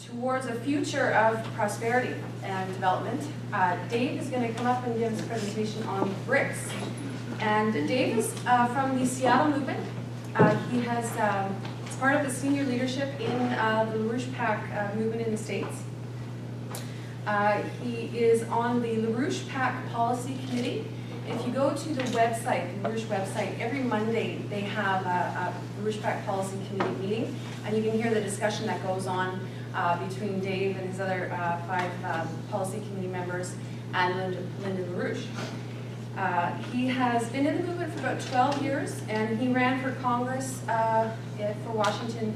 towards a future of prosperity and development. Dave is going to come up and give us a presentation on BRICS. And Dave is from the Seattle movement. He has, it's part of the senior leadership in the LaRouche PAC movement in the States. He is on the LaRouche PAC Policy Committee. If you go to the website, the LaRouche website, every Monday they have a LaRouche PAC Policy Committee meeting, and you can hear the discussion that goes on between Dave and his other 5 Policy Committee members and Linda LaRouche. He has been in the movement for about 12 years, and he ran for Congress for Washington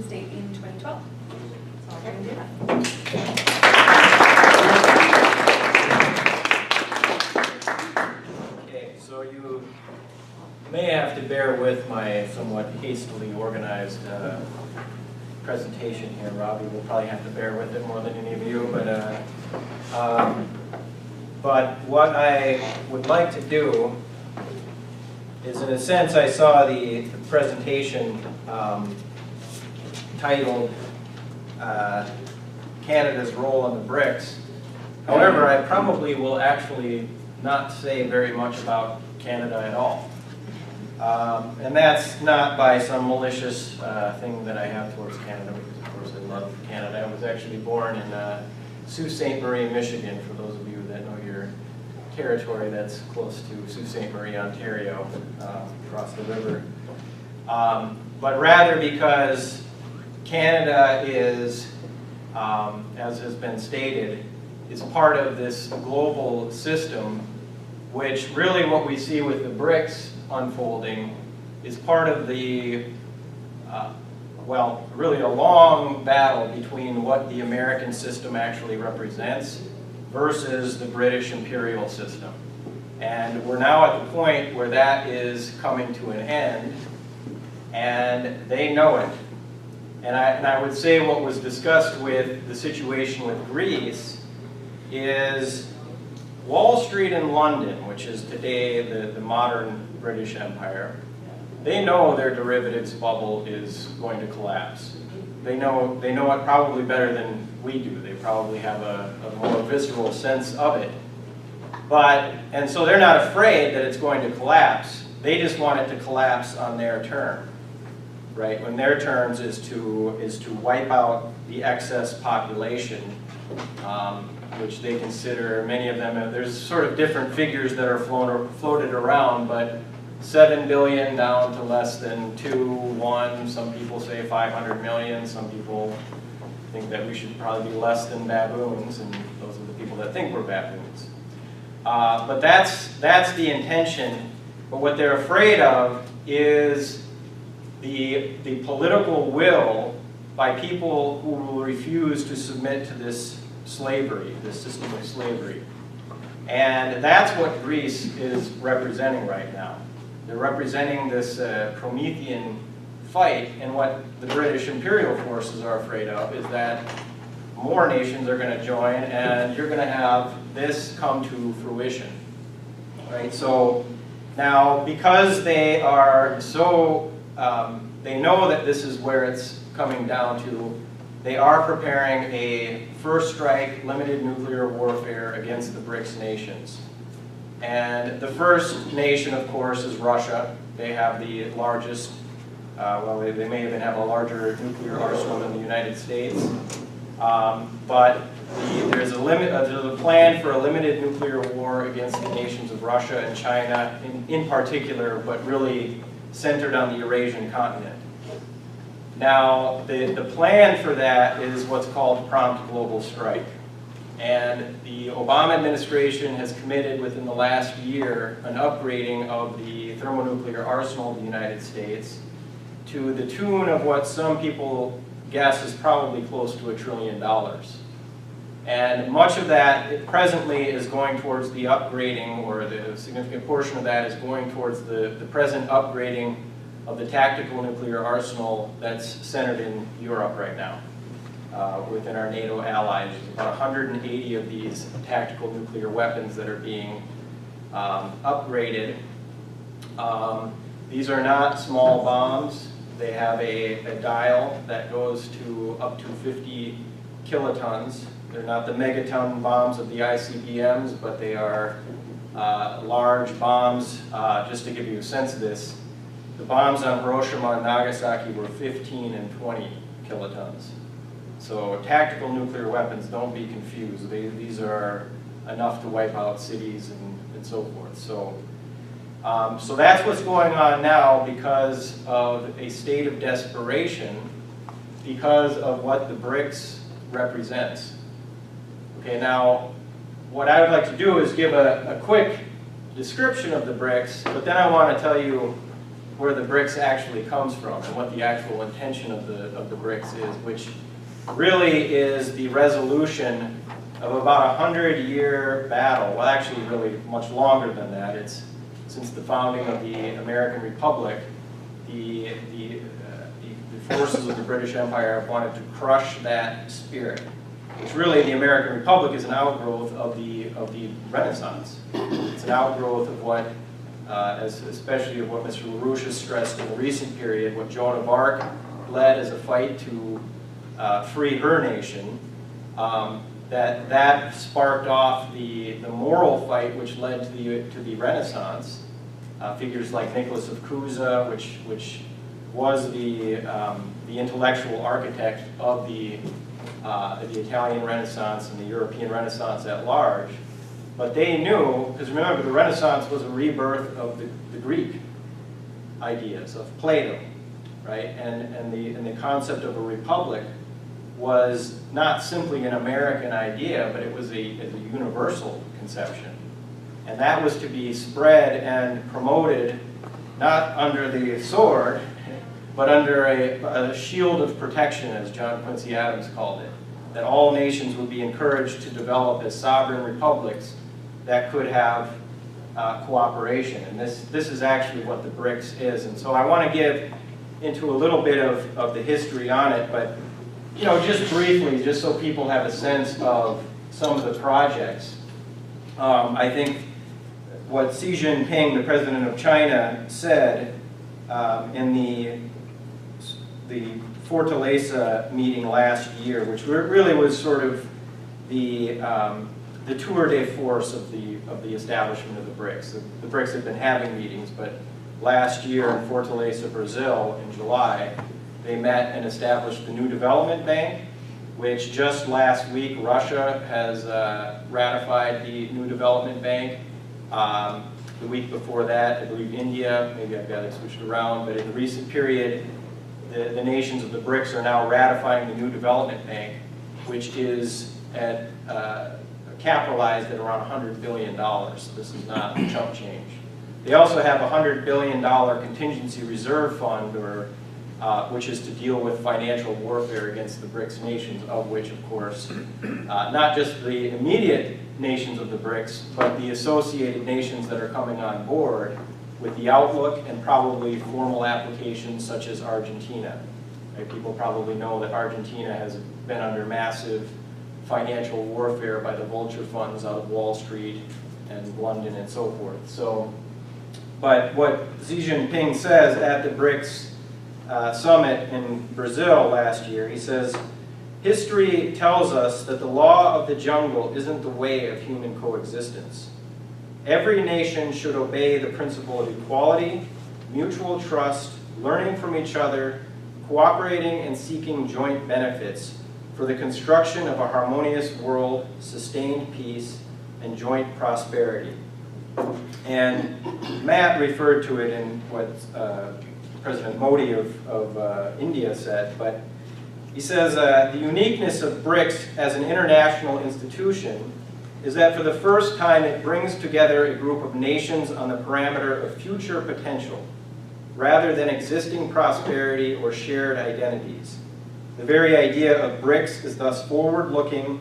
State in 2012. So I'll go and do that. So you may have to bear with my somewhat hastily organized presentation here. Robbie will probably have to bear with it more than any of you, but what I would like to do is, in a sense, I saw the presentation titled Canada's Role in the BRICS. However, I probably will actually not say very much about Canada at all. And that's not by some malicious thing that I have towards Canada, because of course I love Canada. I was actually born in Sault Ste. Marie, Michigan, for those of you that know your territory that's close to Sault Ste. Marie, Ontario, across the river. But rather because Canada is, as has been stated, is part of this global system, which really what we see with the BRICS unfolding is part of the, well, really a long battle between what the American system actually represents versus the British imperial system. And we're now at the point where that is coming to an end, and they know it. And I would say what was discussed with the situation with Greece is Wall Street in London, which is today the modern British Empire, they know their derivatives bubble is going to collapse. They know it probably better than we do. They probably have a more visceral sense of it. And so they're not afraid that it's going to collapse. They just want it to collapse on their term, right? When their terms is to wipe out the excess population, which they consider, many of them, there's sort of different figures that are floated around, but 7 billion down to less than 2, 1, some people say 500 million, some people think that we should probably be less than baboons, and those are the people that think we're baboons. But that's the intention, but what they're afraid of is the political will by people who will refuse to submit to this slavery, this system of slavery. And that's what Greece is representing right now. They're representing this Promethean fight, and what the British imperial forces are afraid of is that more nations are going to join, and you're going to have this come to fruition. Right? So now, because they are so, they know that this is where it's coming down to, they are preparing a first strike limited nuclear warfare against the BRICS nations. And the first nation, of course, is Russia. They have the largest, well, they may even have a larger nuclear arsenal than the United States. But there's a plan for a limited nuclear war against the nations of Russia and China in particular, but really centered on the Eurasian continent. Now, the plan for that is what's called prompt global strike. And the Obama administration has committed within the last year an upgrading of the thermonuclear arsenal of the United States to the tune of what some people guess is probably close to $1 trillion. And much of that presently is going towards the upgrading, or the significant portion of that is going towards the present upgrading of the tactical nuclear arsenal that's centered in Europe right now. Within our NATO allies, there's about 180 of these tactical nuclear weapons that are being upgraded. These are not small bombs. They have a dial that goes to up to 50 kilotons. They're not the megaton bombs of the ICBMs, but they are large bombs. Just to give you a sense of this, the bombs on Hiroshima and Nagasaki were 15 and 20 kilotons. So tactical nuclear weapons, don't be confused. These are enough to wipe out cities and so forth. So that's what's going on now because of a state of desperation, because of what the BRICS represents. Okay, now what I would like to do is give a quick description of the BRICS, but then I want to tell you where the BRICS actually comes from and what the actual intention of the BRICS is, which really is the resolution of about 100-year battle. Well, actually really much longer than that. It's since the founding of the American Republic, the forces of the British Empire have wanted to crush that spirit. Which really, the American Republic is an outgrowth of the Renaissance. It's an outgrowth of what, especially of what Mr. LaRouche has stressed in the recent period, what Joan of Arc led as a fight to free her nation. That sparked off the moral fight which led to the Renaissance. Figures like Nicholas of Cusa, which was the intellectual architect of the Italian Renaissance and the European Renaissance at large. But they knew, because remember, the Renaissance was a rebirth of the Greek ideas, of Plato, right? And the concept of a republic was not simply an American idea, but it was a universal conception. And that was to be spread and promoted not under the sword, but under a shield of protection, as John Quincy Adams called it, that all nations would be encouraged to develop as sovereign republics that could have cooperation. And this is actually what the BRICS is. And so I want to give into a little bit of the history on it, but just briefly, just so people have a sense of some of the projects. I think what Xi Jinping, the president of China, said in the Fortaleza meeting last year, which really was sort of the tour de force of the establishment of the BRICS. The BRICS had been having meetings, but last year in Fortaleza, Brazil, in July, they met and established the New Development Bank, which just last week Russia has ratified the New Development Bank. The week before that, I believe India, maybe I've got it switched around, but in the recent period, the nations of the BRICS are now ratifying the New Development Bank, which is capitalized at around $100 billion. So this is not chump change. They also have a $100 billion contingency reserve fund, which is to deal with financial warfare against the BRICS nations, of which, of course, not just the immediate nations of the BRICS, but the associated nations that are coming on board with the outlook and probably formal applications such as Argentina. Right? People probably know that Argentina has been under massive financial warfare by the vulture funds out of Wall Street and London and so forth. So, but what Xi Jinping says at the BRICS summit in Brazil last year, he says, "History tells us that the law of the jungle isn't the way of human coexistence. Every nation should obey the principle of equality, mutual trust, learning from each other, cooperating and seeking joint benefits for the construction of a harmonious world, sustained peace, and joint prosperity." And Matt referred to it in what President Modi of India said, but he says the uniqueness of BRICS as an international institution is that for the first time it brings together a group of nations on the parameter of future potential, rather than existing prosperity or shared identities. The very idea of BRICS is thus forward-looking.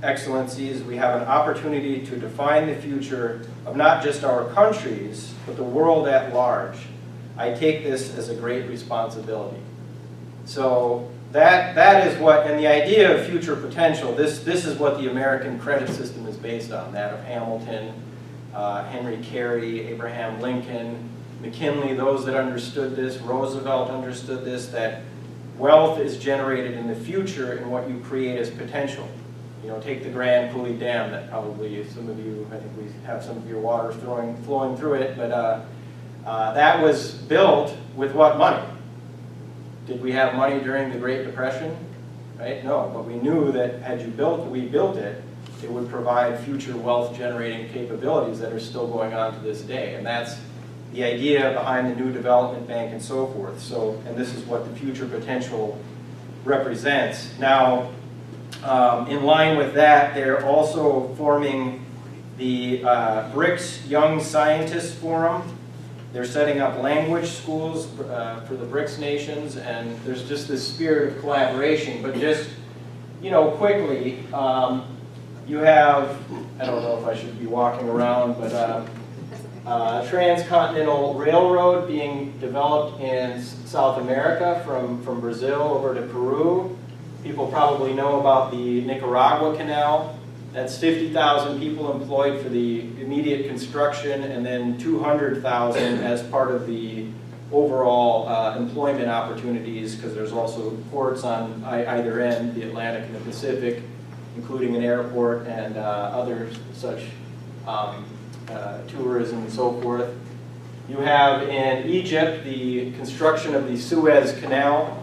Excellencies, we have an opportunity to define the future of not just our countries, but the world at large. I take this as a great responsibility. So that is what, and the idea of future potential, this is what the American credit system is based on, that of Hamilton, Henry Carey, Abraham Lincoln, McKinley, those that understood this, Roosevelt understood this, that wealth is generated in the future in what you create as potential. You know, take the Grand Coulee Dam that probably some of you, I think we have some of your water flowing through it, but that was built with what money? Did we have money during the Great Depression? Right? No, but we knew that had we built it, it would provide future wealth generating capabilities that are still going on to this day. And that's the idea behind the new development bank and so forth. So, and this is what the future potential represents. Now, in line with that, they're also forming the BRICS Young Scientists Forum. They're setting up language schools for the BRICS nations, and there's just this spirit of collaboration. But just, you know, quickly, you have, I don't know if I should be walking around, but a transcontinental railroad being developed in South America from Brazil over to Peru. People probably know about the Nicaragua Canal. That's 50,000 people employed for the immediate construction, and then 200,000 as part of the overall employment opportunities, because there's also ports on either end, the Atlantic and the Pacific, including an airport and other such tourism and so forth. You have in Egypt the construction of the Suez Canal,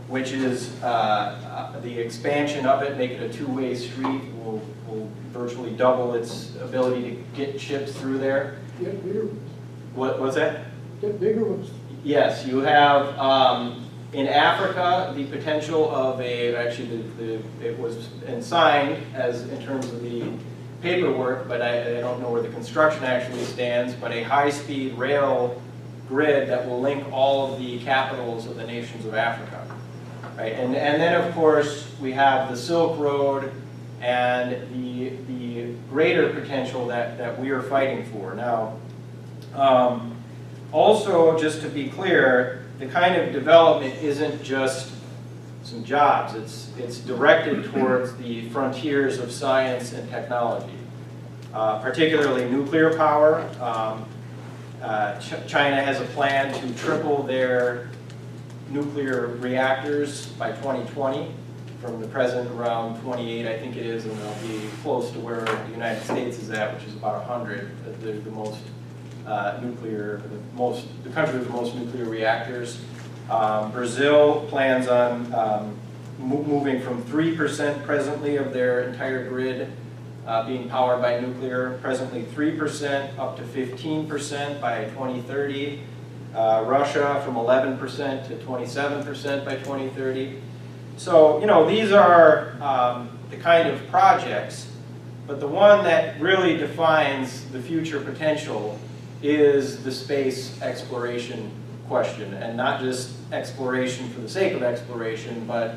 which is the expansion of it, make it a two-way street, will virtually double its ability to get ships through there. Get bigger ones. What's that? Get bigger ones. Yes, you have in Africa the potential of actually it was signed as in terms of the paperwork, but I don't know where the construction actually stands, but a high-speed rail grid that will link all of the capitals of the nations of Africa. Right? And then, of course, we have the Silk Road and the greater potential that we are fighting for. Now, also, just to be clear, the kind of development isn't just some jobs. It's directed towards the frontiers of science and technology, particularly nuclear power. China has a plan to triple their nuclear reactors by 2020 from the present around 28, I think it is, and they'll be close to where the United States is at, which is about 100. They're the most the country with the most nuclear reactors. Brazil plans on moving from 3% presently of their entire grid being powered by nuclear, presently 3% up to 15% by 2030. Russia from 11% to 27% by 2030. So, you know, these are the kind of projects, but the one that really defines the future potential is the space exploration question, and not just exploration for the sake of exploration, but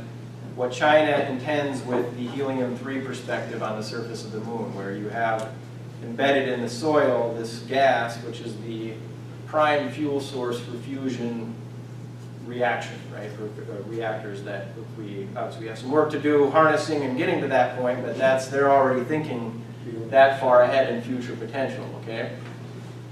what China intends with the helium-3 perspective on the surface of the moon, where you have embedded in the soil this gas, which is the prime fuel source for fusion reaction, right? For reactors that we obviously have some work to do harnessing and getting to that point, but they're already thinking that far ahead in future potential, okay?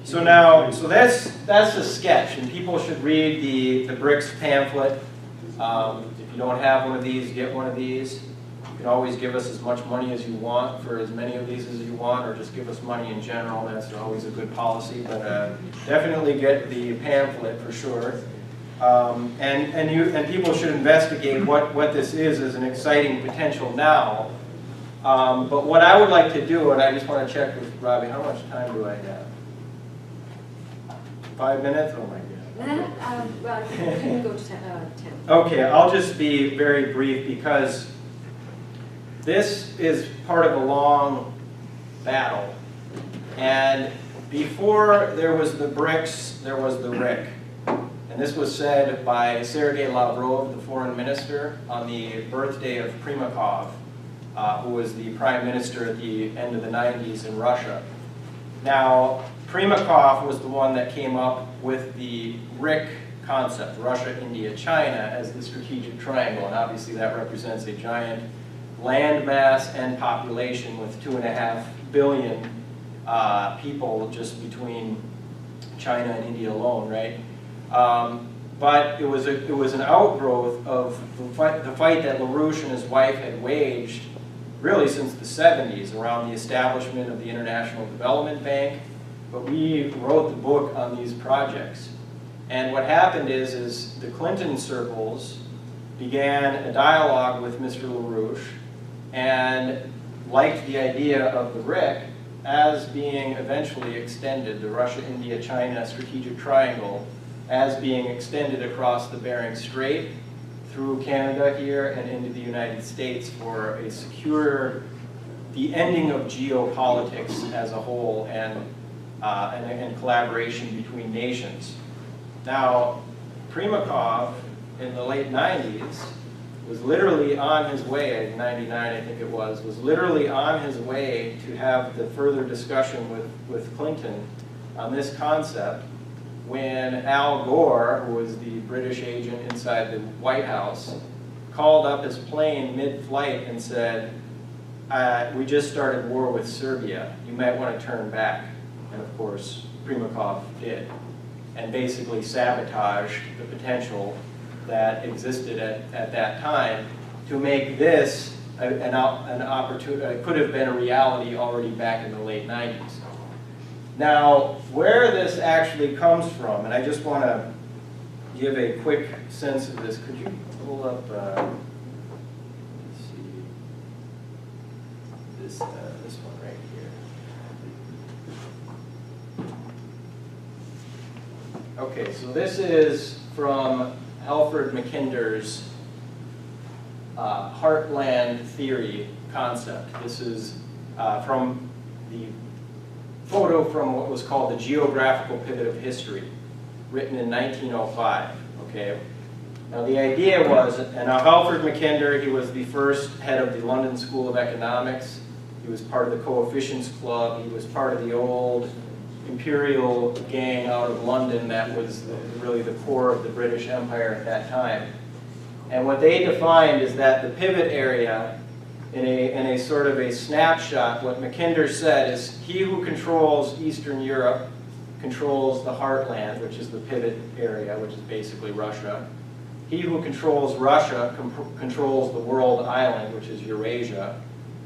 So now, that's a sketch, and people should read the BRICS pamphlet. If you don't have one of these, get one of these. You can always give us as much money as you want for as many of these as you want, or just give us money in general. That's always a good policy, but definitely get the pamphlet for sure. And people should investigate what this is as an exciting potential now. But what I would like to do, and I just want to check with Robbie, how much time do I have? 5 minutes? Oh my God. Well, you can go to 10. Okay, I'll just be very brief because this is part of a long battle. And before there was the BRICS, there was the RIC. And this was said by Sergei Lavrov, the foreign minister, on the birthday of Primakov, who was the prime minister at the end of the 90s in Russia. Now, Primakov was the one that came up with the RIC concept, Russia, India, China, as the strategic triangle. And obviously that represents a giant land mass and population with 2.5 billion people just between China and India alone, right? But it was an outgrowth of the fight that LaRouche and his wife had waged really since the 70s around the establishment of the International Development Bank. But we wrote the book on these projects. And what happened is the Clinton circles began a dialogue with Mr. LaRouche and liked the idea of the BRIC as being eventually extended, the Russia, India, China strategic triangle, as being extended across the Bering Strait through Canada here and into the United States for a secure, the ending of geopolitics as a whole and collaboration between nations. Now, Primakov in the late 90s was literally on his way, in 99 I think it was literally on his way to have the further discussion with Clinton on this concept when Al Gore, who was the British agent inside the White House, called up his plane mid-flight and said, we just started war with Serbia, you might want to turn back. And of course, Primakov did, and basically sabotaged the potential that existed at that time to make this an opportunity. It could have been a reality already back in the late 90s. Now, where this actually comes from, and I just want to give a quick sense of this. Could you pull up, let's see, this one right here. Okay, so this is from Alfred Mackinder's heartland theory concept. This is from the photo from what was called the Geographical Pivot of History, written in 1905. Okay. Now the idea was, and now Alfred Mackinder, he was the first head of the London School of Economics. He was part of the Coefficients Club. He was part of the old imperial gang out of London that was really the core of the British Empire at that time. And what they defined is that the pivot area, in a sort of a snapshot, what Mackinder said is he who controls Eastern Europe controls the heartland, which is the pivot area, which is basically Russia. He who controls Russia controls the world island, which is Eurasia.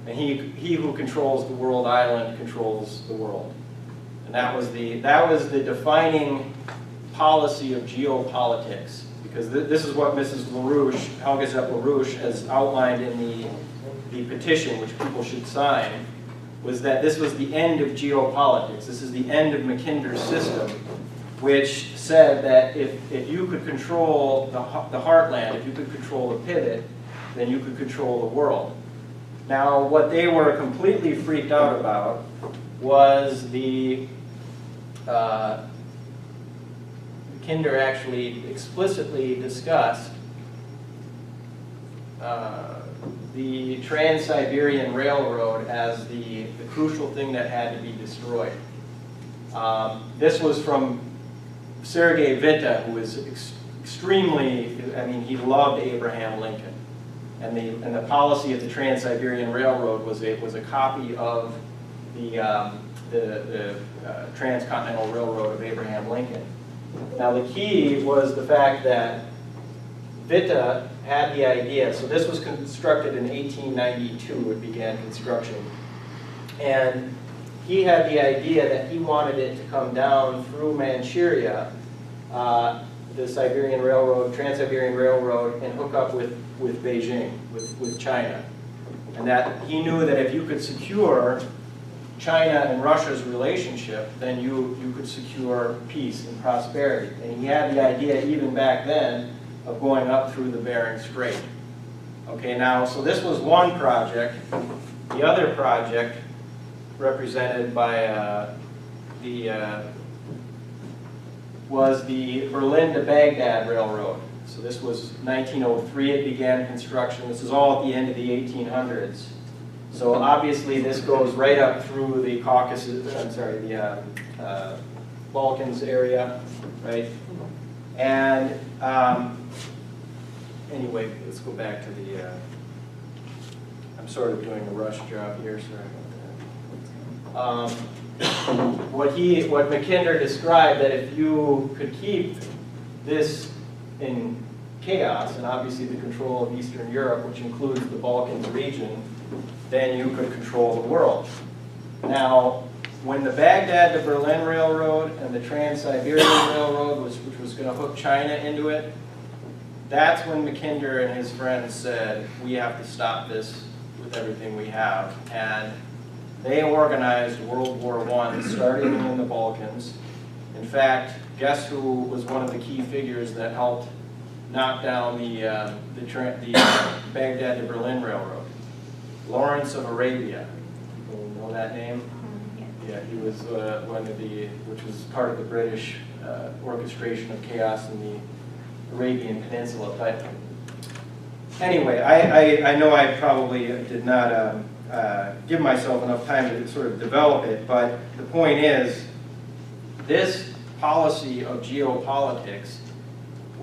And he who controls the world island controls the world. And that was the defining policy of geopolitics, because this is what Mrs. LaRouche, Helga Zepp LaRouche, has outlined in the petition, which people should sign, was that this was the end of geopolitics. This is the end of Mackinder's system, which said that if you could control the heartland, if you could control the pivot, then you could control the world. Now, what they were completely freaked out about was Mackinder actually explicitly discussed the Trans-Siberian Railroad as the crucial thing that had to be destroyed. This was from Sergei Witte, who was extremely, I mean, he loved Abraham Lincoln. And the policy of the Trans-Siberian Railroad was a copy of the Transcontinental Railroad of Abraham Lincoln. Now the key was the fact that Witte had the idea, so this was constructed in 1892, it began construction. And he had the idea that he wanted it to come down through Manchuria, the Siberian Railroad, Trans-Siberian Railroad, and hook up with Beijing, with China. And that he knew that if you could secure China and Russia's relationship, then you could secure peace and prosperity. And he had the idea even back then of going up through the Bering Strait. Okay, now, so this was one project. The other project, represented by was the Berlin to Baghdad Railroad. So this was 1903, it began construction. This is all at the end of the 1800s. So obviously this goes right up through the Caucasus, I'm sorry, the Balkans area, right? And anyway, let's go back to the, I'm sort of doing a rush job here, sorry about that. what Mackinder described, that if you could keep this in chaos, and obviously the control of Eastern Europe, which includes the Balkans region, then you could control the world. Now, when the Baghdad to Berlin Railroad and the Trans-Siberian Railroad, which was going to hook China into it, that's when Mackinder and his friends said, we have to stop this with everything we have. And they organized World War I, starting in the Balkans. In fact, guess who was one of the key figures that helped knock down the Baghdad to Berlin Railroad? Lawrence of Arabia. You know that name? Yeah, he was one of which was part of the British orchestration of chaos in the Arabian Peninsula. But anyway, I know I probably did not give myself enough time to sort of develop it, but the point is, this policy of geopolitics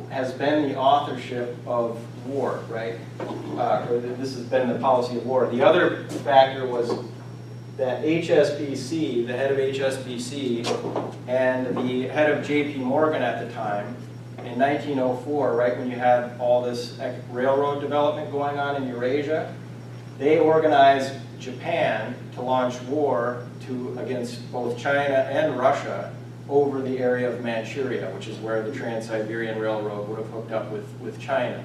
has been the authorship of war, right? Or this has been the policy of war. The other factor was that HSBC, the head of HSBC, and the head of JP Morgan at the time, in 1904, right when you had all this railroad development going on in Eurasia, they organized Japan to launch war against both China and Russia over the area of Manchuria, which is where the Trans-Siberian Railroad would have hooked up with China.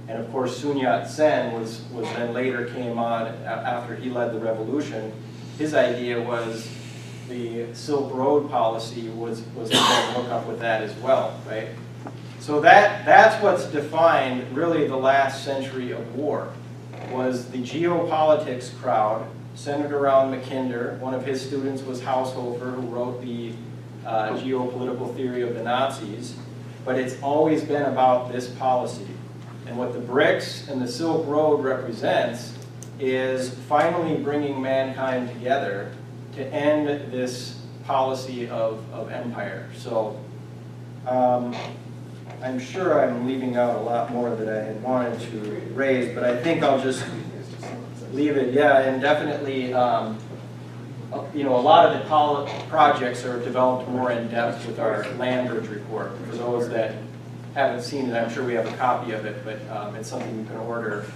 And of course, Sun Yat-sen was then later came on after he led the revolution. His idea was the Silk Road policy was to hook up with that as well, right? So that's what's defined really the last century of war, was the geopolitics crowd centered around Mackinder. One of his students was Haushofer, who wrote the geopolitical theory of the Nazis. But it's always been about this policy. And what the BRICS and the Silk Road represents is finally bringing mankind together to end this policy of empire. So I'm sure I'm leaving out a lot more that I had wanted to raise, but I think I'll just leave it. Yeah, and definitely, you know, a lot of the projects are developed more in depth with our land bridge report. For those that haven't seen it, I'm sure we have a copy of it, but it's something you can order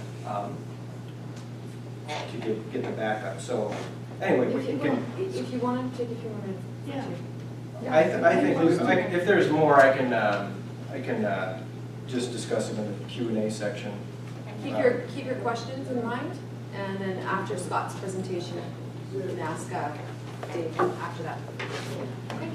to get the backup. So anyway, If you wanted to, Yeah. I think if there's more, I can just discuss them in the Q&A section. keep your questions in mind, and then after Scott's presentation, you can ask Dave after that. Okay.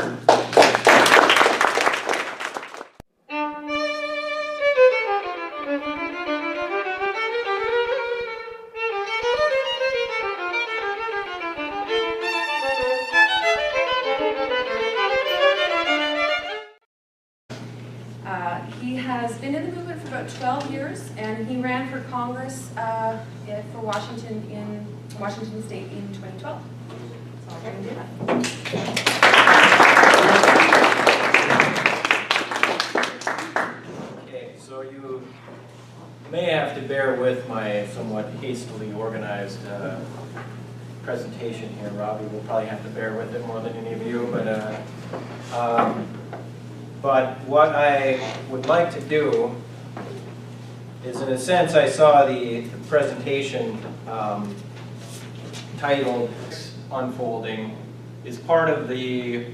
He has been in the movement for about 12 years, and he ran for Congress for Washington State in 2012. So I'll go and do that. Okay, so you may have to bear with my somewhat hastily organized presentation here. Robbie will probably have to bear with it more than any of you, but what I would like to do is, in a sense, I saw the presentation titled Unfolding is part of the,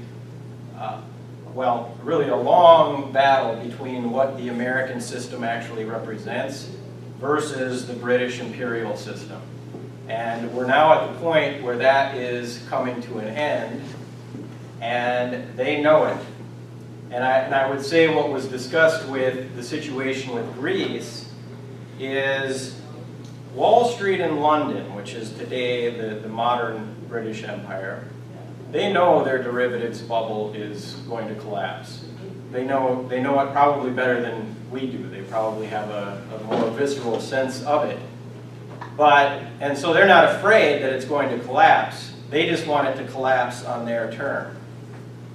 well, really a long battle between what the American system actually represents versus the British imperial system. And we're now at the point where that is coming to an end, and they know it. And I would say what was discussed with the situation with Greece is Wall Street in London, which is today the modern British Empire, they know their derivatives bubble is going to collapse. They know it probably better than we do. They probably have a more visceral sense of it. And so they're not afraid that it's going to collapse. They just want it to collapse on their term.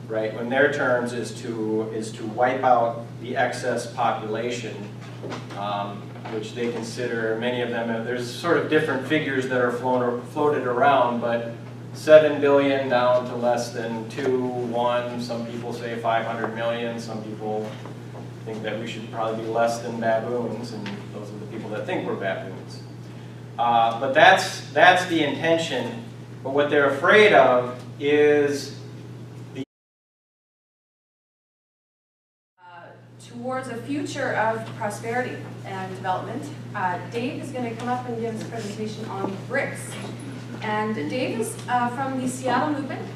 Right, when their terms is to wipe out the excess population, which they consider, many of them, there's sort of different figures that are floated around, but 7 billion down to less than 2, 1. Some people say 500 million. Some people think that we should probably be less than baboons, and those are the people that think we're baboons. But that's the intention. But what they're afraid of is towards a future of prosperity and development. Dave is going to come up and give us a presentation on BRICS. And Dave is from the Seattle movement.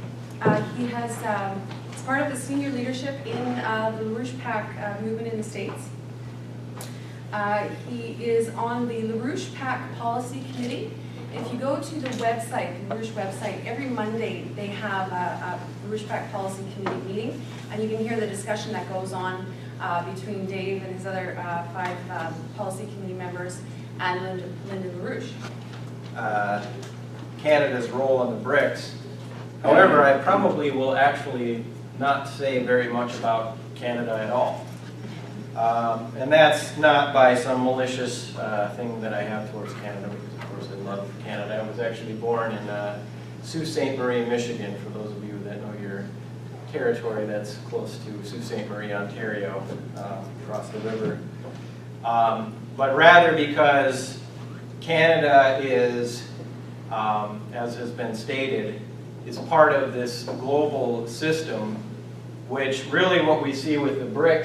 He has, is part of the senior leadership in the LaRouche PAC movement in the States. He is on the LaRouche PAC policy committee. If you go to the website, the LaRouche website, every Monday they have a LaRouche PAC policy committee meeting, and you can hear the discussion that goes on between Dave and his other 5 policy committee members and Linda LaRouche. Canada's role in the BRICS. However, I probably will actually not say very much about Canada at all. And that's not by some malicious thing that I have towards Canada, because of course I love Canada. I was actually born in Sault Ste. Marie, Michigan, for those of you that know your territory that's close to Sault Ste. Marie, Ontario, across the river. But rather because Canada is, as has been stated, is part of this global system, which really what we see with the BRICS